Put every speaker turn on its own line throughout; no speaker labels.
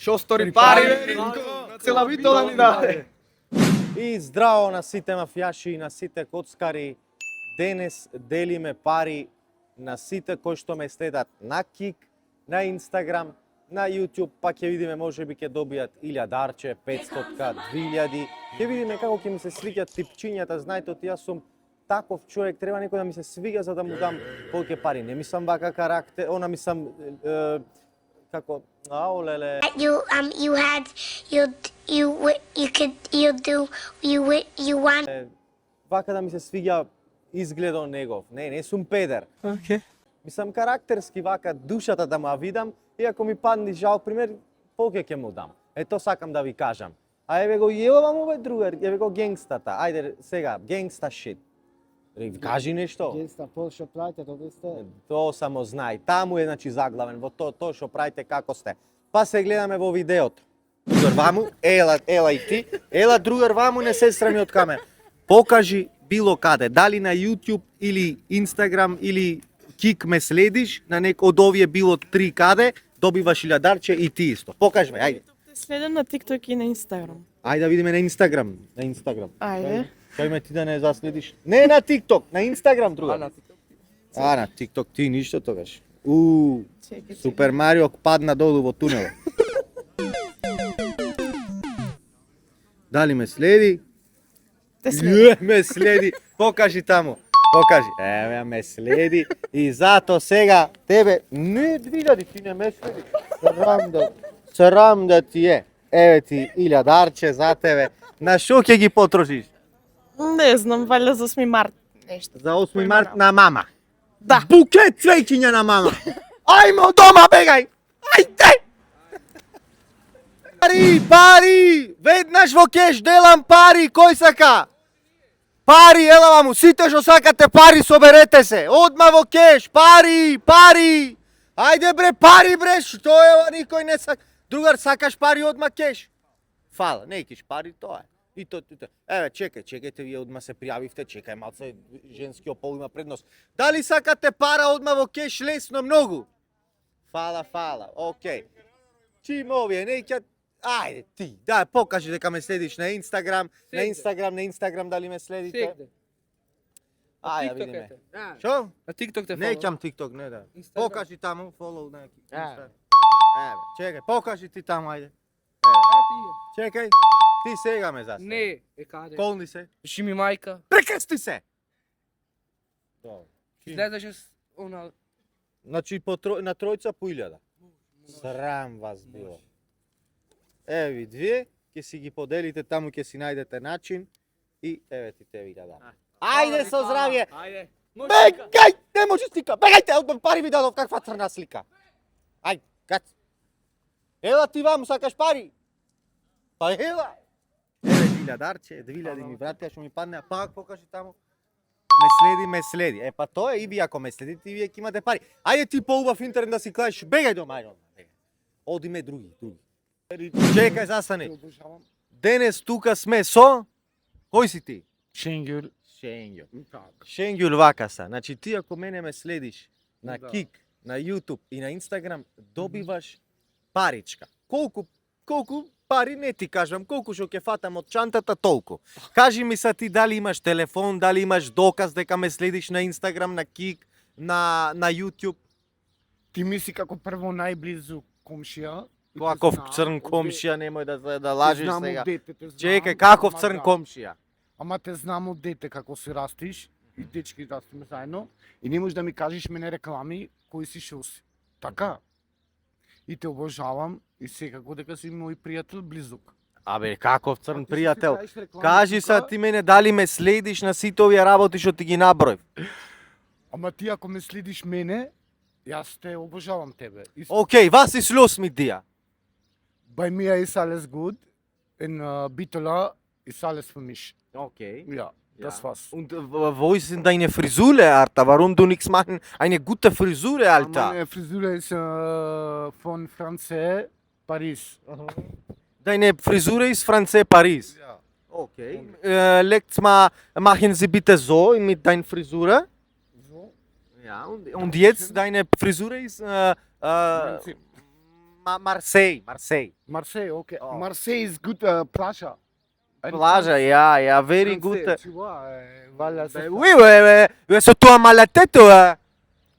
Шо стори пари, Ринко? На цела битола ни даде.
И здраво на сите мафијаши и на сите коцкари. Денес делиме пари на сите кои што ме следат на Кик, на Инстаграм, на YouTube, па ќе видиме можеби ќе добијат 1000-дарче, 500-ка, 2000. Ќе видиме како ќе ми се свиѓат типчињата, знаете, јас сум таков човек, треба некој да ми се свига за да му дам повеќе пари. Не мислам вака карактер, она мислам како аолеле. Вака да ми се свиѓа изгледот негов. Не сум педер.
Океј.
Мислам карактерски вака душата да му видам и ако ми падне жал пример, повеќе ќе му дам. Ето сакам да ви кажам. А еве го јелам овој другар, еве го генгстата. Ајде сега, генгста шит. Кажи нешто.
Генгста, што правите, добри сте?
Тоа само знај. Таму е значи заглавен во тоа што правите како сте. Па се гледаме во видеото. Другар ваму, ела и ти. Ела другар ваму, не се страми од камера. Покажи било каде, дали на YouTube или Instagram или Кик ме следиш, на нек од овие било 3 каде, добиваш 1000-дарче и ти исто. Покажи ме, ајде.
Те следам на TikTok и на Instagram.
Ајде да видиме на Инстаграм. На Инстаграм.
Ајде.
Кај ме ти да не заследиш? Не на TikTok, на Инстаграм друга. На TikTok ти ништо тогаш. Супер Марио падна долу во тунелот. Дали ме следи?
Те следам.
Ме следи. Покажи таму. Покажи. Еве ме следи и зато сега тебе не 2000 ти не ме следи. Срам да ти е. Еве ти 1000-дарче за тебе. На шо ќе ги потрошиш?
Не знам, валја за 8 март нешто.
За 8 март на мама.
Да.
Букет цвеќиња на мама. Ајме од дома, бегај! Ајде! Пари! Веднаш во кеш делам пари, кој сака? Пари, ела ваму, сите што сакате пари, соберете се. Одма во кеш, пари! Ајде бре, пари бре, што е ова, никој не сака. Другар, сакаш пари, одма кеш? Фала, не икиш пари, тоа е. И то. Еве, чекајте, вие одма се пријавивте, чекај малце, женскиот пол има предност. Дали сакате пара одма во кеш, лесно многу? Фала, окей. Чим овие, не ќе... Ајде ти, да, покажи дека ме следиш на Инстаграм, на Инстаграм дали ме следите?
Сегде.
Ајде, видиме. Шо?
На TikTok те
Не
фолоу.
ќам TikTok, не да.
Instagram.
Покажи таму, follow на Инстаграм. Еве, чекај, покажи ти таму, ајде. Чекај, ти сега ме заслед.
Не, каде?
Колни се.
Пиши ми мајка.
Прекрсти се! Добро.
Излезеш с она...
Значи на тројца по 1000. Срам вас било. Еви две, ќе си ги поделите таму, ќе си најдете начин и еве ти те 1000. Ајде со здравје!
Ајде.
Бегај! Не може слика! Бегајте! Од пари ви дадов, каква црна слика! Ај, кац! Ела ти вам, сакаш пари? Па ела! Еве 1000-дарче, 2000 ми вратија, што ми падне, пак покажи таму. Ме следи. Е, па тоа е и вие ако ме следите, и вие ќе имате пари. Ајде ти поубав интернет да си клаеш, бегај дома, ајде. Одиме други. Чекај, застани. Денес тука сме со... Кој си ти?
Шенгюл.
Шенгюл вака са. Значи ти ако мене ме следиш на Кик, на YouTube и на Instagram, добиваш паричка. Колку пари не ти кажам, колку што ќе фатам од чантата, толку. Кажи ми са ти дали имаш телефон, дали имаш доказ дека ме следиш на Instagram, на Кик, на YouTube.
Ти мисли како прво најблизу комшија.
Каков црн комшија, немој да лажеш
знам
сега.
од дете, те знам.
Чекај, каков
Ама
црн
да.
комшија?
Ама те знам од дете како се растиш и дечки растиме заедно и не можеш да ми кажеш мене реклами кој си шо си. Така? И те обожавам и секако дека си мој пријател близок.
Абе, каков црн
Ти си
пријател?
правиш реклами
Кажи
тука,
са ти мене дали ме следиш на сите овие работи што ти ги наброив.
Ама ти ако ме следиш мене, јас те обожавам тебе.
Океј, was is los mit dir?
Bei mir ist alles gut. In Bitola ist alles für mich.
Okay.
Ja, das war's.
Und wo ist denn deine Frisur, Alter? Warum du nichts machen? Eine gute Frisur, Alter.
Meine Frisur ist von France, Paris.
Deine Frisur ist France Paris.
Ja.
Okay. Legt's mal, machen Sie bitte so mit deiner Frisur.
So.
Ja, und jetzt deine Frisur ist Марсеј.
Марсеј, окей.
Oh.
Марсеј is good плажа.
Плажа, ја, very good.
Tu vois, voilà, c'est ça.
Oui, ouais, c'est toi mal la tête, ouais.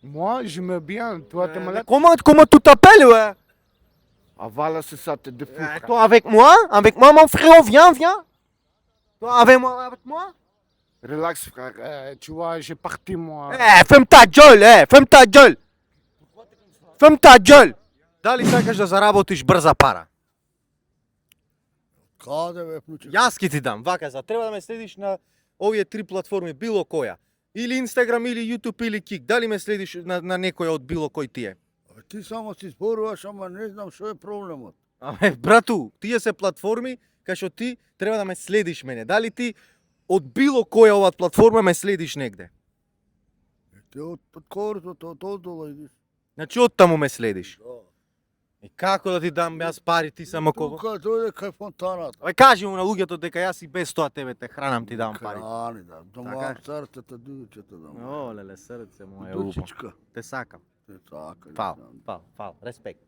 Moi, je me bien. Toi, t'es malade.
Comment tu t'appelles, ouais?
Ah, voilà, c'est ça, t'es de fou. frère.
Toi avec moi, mon frère, viens. Toi avec moi.
Relax, frère. Tu vois, j'ai parti, moi.
Ferme ta gueule. Ferme ta gueule. Дали сакаш да заработиш брза пара?
Каде бе, плуче?
Јас ќе ти дам, вака за треба да ме следиш на овие три платформи, било која. Или Instagram, или YouTube, или Kik. Дали ме следиш на некоја од било кој тие?
Ти само си зборуваш, ама не знам што е проблемот.
Аме, брату, тие се платформи кај што ти треба да ме следиш мене. Дали ти од било која ова платформа ме следиш негде?
Ти од корзото, од одола идиш.
Значи од таму ме следиш. И како да ти дам јас пари, ти само кого?
Тука дојде кај фонтаната.
Абе, кажи му на луѓето дека јас и без тоа тебе те хранам, ти давам пари.
Крани да, домам
Така.
срцето, дучето да.
О, леле, срце моје убо.
Дучичка.
Те сакам.
Те така.
Фал, респект.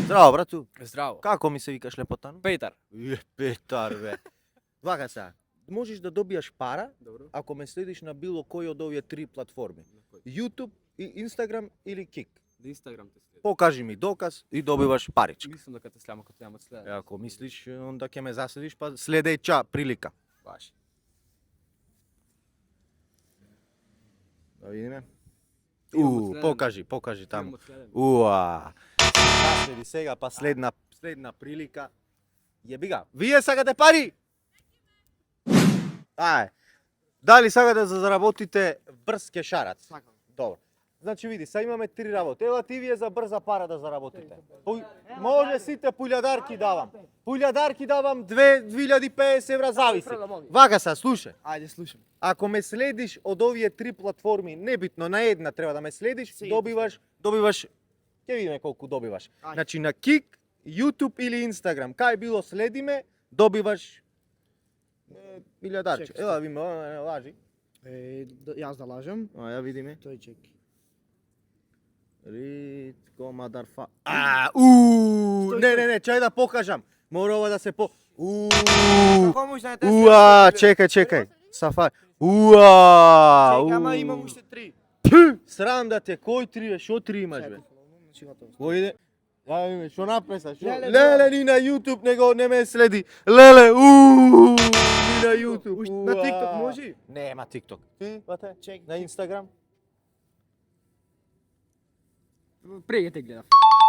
Здраво, брату.
Здраво.
Како ми се викаш лепотано?
Петар.
Петар, бе. Вака сега, можеш да добиеш пара
Добро.
ако ме следиш на било кој од овие три платформи. YouTube, и Instagram или Kik.
На Инстаграм те следам.
Покажи ми доказ и добиваш парички.
Мислам дека те следам, ако те нема да следам.
Ако мислиш, онда ќе ме заследиш, па следејќа прилика.
Баш.
Да видиме.
Имам одследен.
Покажи таму.
Имам одследен.
Уа. Заследи сега, па следна прилика. Јеби га. Вие сакате пари? Ај. Дали сакате да заработите брз кешарац?
Сакам.
Добро. Значи види, сега имаме три работи. Ева ти вие за брза пара да заработите. Може сите пулјадарки давам. Пулјадарки давам 2050 евра зависи. Вака се, слушај.
Ајде, слушам.
Ако ме следиш од овие три платформи, небитно на една треба да ме следиш, добиваш ќе видиме колку добиваш.
Ајде.
Значи на Kik, YouTube или Instagram, кај било следиме, добиваш илјадарче.
Чекай,
Ева видиме, лажи.
Јас да лажам,
Ја видиме.
тој чеки.
Ритко мадарфа. Не, чај да покажам. Мора ова да се по.
Како може да не те
Чекај. Сафари.
Чека, ама имам уште 3.
Срам да те, кој три бе, шо три имаш бе? Кој иде? Ја видиме, шо напреса, шо?
Леле,
Леле, ни на YouTube не ме следи. Леле, ни на YouTube.
На TikTok може?
Нема TikTok. Ти, бате?
Чек.
На Instagram?
Прега те гледав.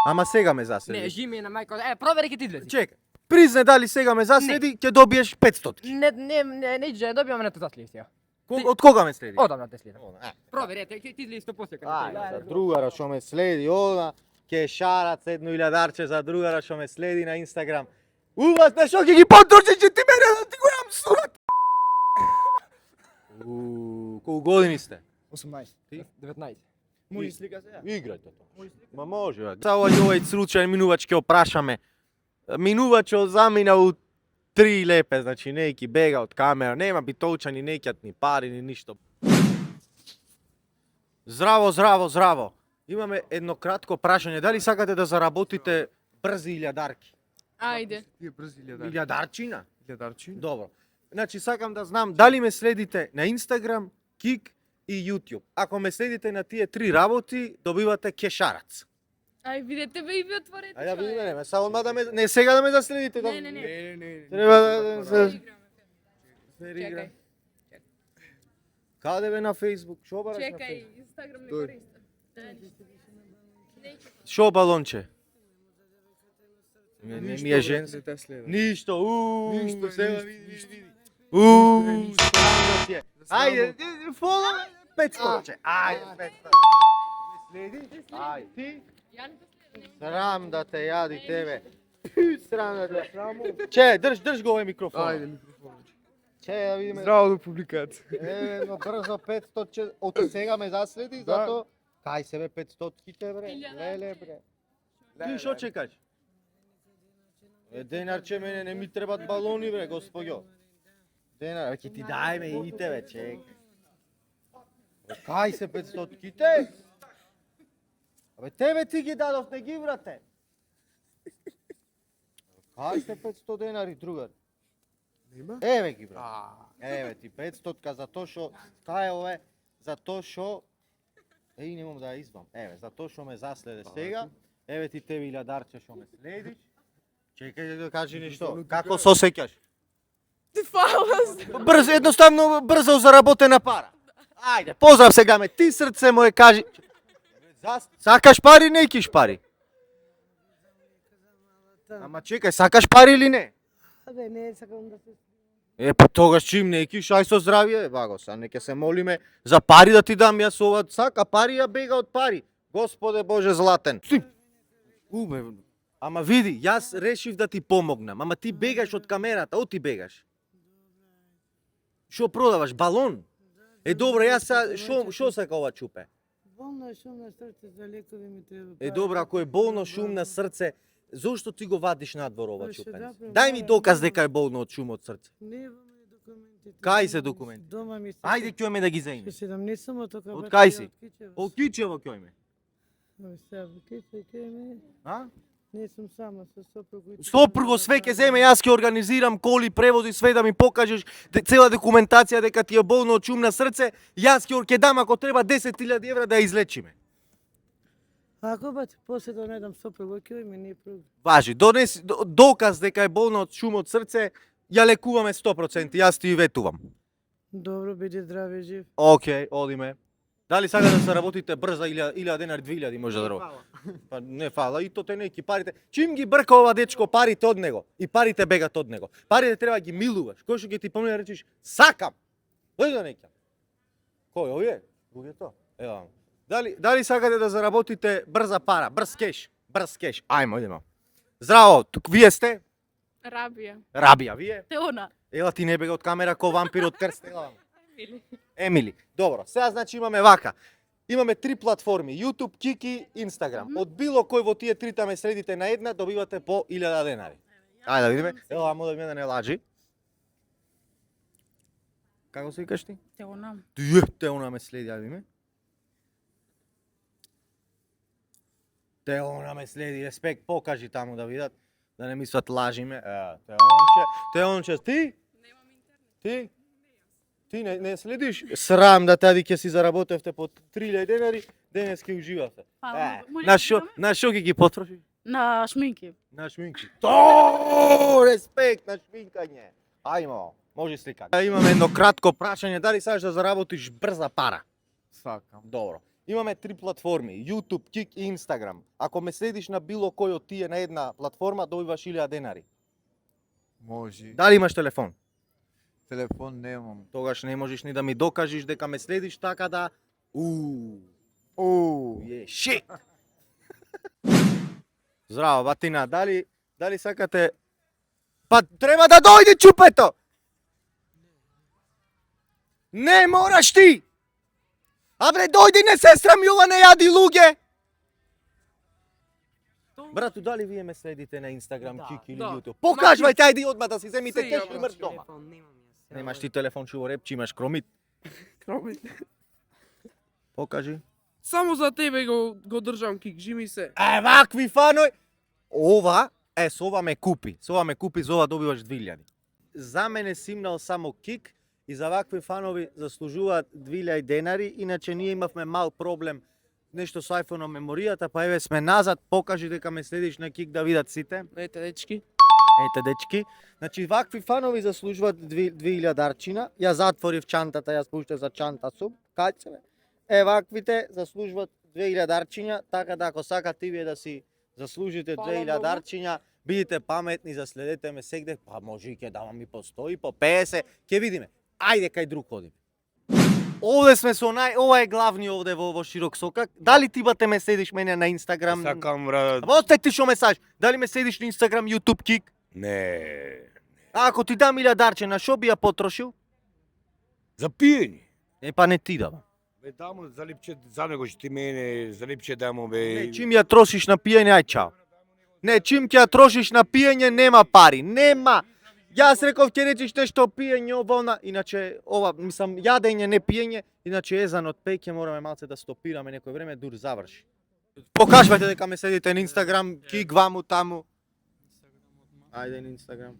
Ама сега ме
Не,
заследи.
жи на мајка. Провери ке ти излези.
Чекај. Призне дали сега ме заследи, ќе добиеш 500.
Не, ја добивам на тоа следи сега.
Од кога ме следи?
Одамна те следам.
Ода,
Провери, ете, ти излези 100% кога те
Ајде,
гледам.
за другара што ме следи, ода, ке шарац едно илјадарче за другара што ме следи на Инстаграм. Увас, на што ќе ги потрочиш, че ти мене да ти го јам сурат. Колку години сте?
18.
19.
Може слика сега?
Играјте тоа. Ма може, бе. Само овој случај минувач ќе опрашаме. Минувачот замина у 3 лепе, значи нејки бега од камера, нема битолчани, неќат ни пари, ни ништо. Здраво. Имаме едно кратко прашање. Дали сакате да заработите брзи илјадарки?
Ајде.
Илјадарчина?
Илјадарчи.
Добро. Значи сакам да знам дали ме следите на Instagram, Kik и YouTube. Ако ме следите на тие три работи, добивате кешарац.
Ај, видете бе и ви отворете.
Ајде видиме, не само да ме не сега да ме заследите. да-
Не.
Треба да се
Чекај.
Каде бе на Facebook? Шо бараш на
Чекај,
Facebook?
Инстаграм не користам.
Шо балонче? Не ми е женски. Ништо,
Ништо,
сега
ништо,
види,
ништо.
види. Срамно ти е. Ајде, фоло 500. Ајде, 500. Следи? Ајде, ти?
Ја не те следам.
Срам да те јади тебе. Срам да те сраму. Че, држ го овој микрофон.
Ајде, микрофон.
Че, да видиме.
Здраво до публиката.
Едно брзо 500, че од сега ме заследи, зато кај себе 500-ките бре. Леле бре. Ти шо чекаш? Денарче мене не ми требат балони бре, господјо. Денар, ќе ти дајме и тебе, чекај. Кај се 500-ките? Абе тебе ти ги дадов, не ги врате. Кај сте 500 денари, другар?
Нема?
Еве ги, брат. Еве ти 500 за тоа што кај ове, за тоа што не мом да ја избам. Еве, за тоа што ме заследе сега. Еве ти тебе илјадарче што ме следиш. Чекај да кажи нешто. Како се осеќаш?
Фала.
Брзо, едноставно брзо заработена пара. Ајде, поздрав сега ме, ти срце моje кажи. Сакаш пари, не икиш пари. Ама чекај, сакаш пари или не?
Абе, не сакам да се...
Па тогаш чим не икиш, ај со здравје, Вагоса, нека се молиме за пари да ти дам, јас ова сака пари, ја бега од пари. Господе Боже златен. Ама види, јас решив да ти помогнам, ама ти бегаш од камерата, од ти бегаш. Шо продаваш, балон? Добро, јас шо сака ова чупе?
Болно е шум на срце, за лекови ми треба.
Добро, ако е болно шум на срце, зошто ти го вадиш надвор ова
Ще
чупен?
направам,
Дај ми
мора,
доказ
мора.
дека е болно од шум од срце.
Немаме документи.
Кај се документи?
Дома ми се...
Ајде ќојме да ги
Ще
земеме.
седам, не само тока...
Од
бате,
кај си?
од Кичево.
Од Кичево ќојме.
Абе, сега, Кичево, ме...
А?
Не сум сама, со сопруг.
Сопруго све ќе земе, јас ќе организирам коли, превози, све да ми покажеш цела документација дека ти е болно од шум на срце, јас ќе дам ако треба 10.000 евра да ја излечиме.
Ако бате, после да не дам сопруг, ќе ми не е проблем.
Важи, донеси доказ дека е болно од шум од срце, ја лекуваме 100%, јас ти ветувам.
Добро, биде здраве, жив.
Океј, одиме. Дали сака да се работите брза 1000 денари, 2000 може да работи? Па не фала, и то те неки парите. Чим ги брка ова дечко парите од него и парите бегат од него. Парите треба ги милуваш. Кој што ќе ти помне речиш сакам. Дојди да неќам. Кој овие? Луѓето? Ева. Дали сакате да заработите брза пара, брз кеш, брз кеш. Ајмо, идемо. Здраво, тук вие сте?
Рабија.
Рабија, вие?
Теона.
Ела ти не бега од камера ко вампир од Крст, ела. Емили. Добро, сега значи имаме вака. Имаме 3 платформи, YouTube, Kiki, Instagram. Од било кој во тие трите ме следите на една, добивате по 1000 денари. Ајде да видиме. Ела, амо да ме не лажи. Како се викаш ти?
Теона.
Теона ме следи, ајде видиме. Теона ме следи, респект, покажи таму да видат, да не мислат лажиме. Теонче, ти?
Немам интернет.
Ти? Ти не следиш? Срам да тади ќе си заработевте по 3000 денари, денес ќе уживате. На шо ќе ги потрошиш?
На шминки.
На шминки. То, респект на шминкање. Ајмо, може слика. Имаме едно кратко прашање, дали сакаш да заработиш брза пара?
Сакам.
Добро. Имаме 3 платформи, YouTube, Kik и Instagram. Ако ме следиш на било кој од тие на една платформа, добиваш 1000 денари.
Може.
Дали имаш телефон?
Телефон немам.
Тогаш не можеш ни да ми докажеш дека ме следиш така да... Шит! Здраво, батина, дали сакате... Па треба да дојде чупето! Не мораш ти! Абре, дојди, не се срамјува, не јади луѓе! Брату, дали вие ме следите на Instagram, Kik или YouTube? Покажвајте, ајди одма да си земите кеш и мрш дома. Немаш ти телефон шуворепче, имаш кромит. Покажи.
Само за тебе го држам кик, жими се.
Вакви фаној! Ова, со ова ме купи. Со ова ме купи, за ова добиваш 2000. За мене симнал само Kik и за вакви фанови заслужуваат 2000 денари, иначе ние имавме мал проблем нешто со iPhone меморијата, па еве сме назад, покажи дека ме следиш на Kik да видат сите.
Ете, дечки.
Ете, дечки. Значи, вакви фанови заслужуваат 2000 дарчина. Ја затворив чантата, јас пуштав за чанта сум. Кај се бе? Ваквите заслужуваат 2000 дарчиња, така да ако сакате вие да си заслужите 2000 дарчиња, бидите паметни, заследете ме сегде, па може и ќе давам и по 100 и по 50, ќе видиме. Ајде кај друг одиме. Овде сме со ова е главни овде во Широк Сокак. Дали ти бате ме следиш мене на Инстаграм?
Сакам, брат.
Осте ти шо ме саш. Дали ме следиш на Инстаграм, YouTube, Kik?
Не.
Ако ти дам 1000 дарчина, шо би ја потрошил?
За пиење.
Па не ти дам.
Бе, дамо, залипче, за него ќе ти мене, залипче дамо, бе.
Не, чим ја трошиш на пиење, ај чао. Не, чим ќе ја трошиш на пиење, нема пари. Нема. Јас реков ќе речиш нешто пиење ова, иначе ова, мислам, јадење, не пиење, иначе езан од пеќе мораме малце да стопираме некој време, дур заврши. Покажувајте дека ме следите на Инстаграм, Kik, ваму, таму. Ајде на Инстаграм.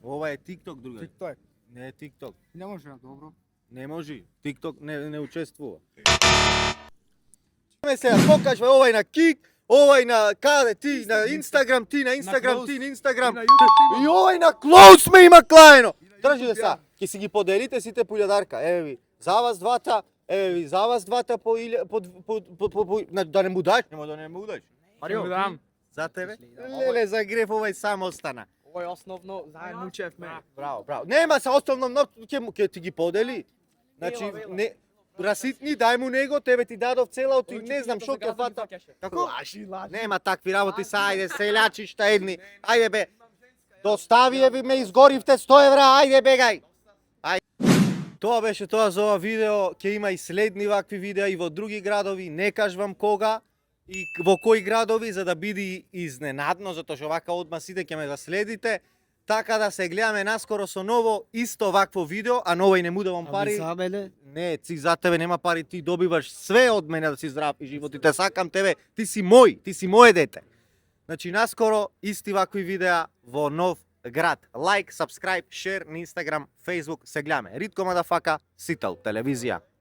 Ова е TikTok, друга.
TikTok.
Не е TikTok.
Не може, добро.
Не може. TikTok не учествува. Ме се покажва овај на Kik, овај на каде ти, на Инстаграм ти, на Инстаграм ти, на Инстаграм. И овај на Close ме има клајно. Држи деца, ќе си ги поделите сите по илјадарка. Еве ви, за вас двата, еве ви, за вас двата по да не му даш, нема да не му даш.
Марио, дам.
За тебе? Леле, за греф овај сам остана.
Ова е основно, заедно учевме.
Браво, браво. Нема се основно многу ќе ти ги подели. Значи не раситни дај му него, тебе ти дадов целото и не знам што ќе фата. Како?
Лажи.
Нема такви работи са, ајде селјачишта едни. Ајде бе. Достави ви ме изгоривте 100 евра, ајде бегај. Тоа беше тоа за ова видео, ќе има и следни вакви видеа и во други градови, не кажувам кога и во кои градови за да биде изненадно, затоа што вака одма сите ќе ме заследите. Така да се гледаме наскоро со ново исто вакво видео, а ново и не му давам пари.
За мене?
Не, ти за тебе нема пари, ти добиваш све од мене да си здрав и живот и те сакам тебе, ти си моје дете. Значи наскоро исти вакви видеа во нов град. Лайк, subscribe, share на Instagram, Facebook, се гледаме. Ритко мадафака, Сител, телевизија.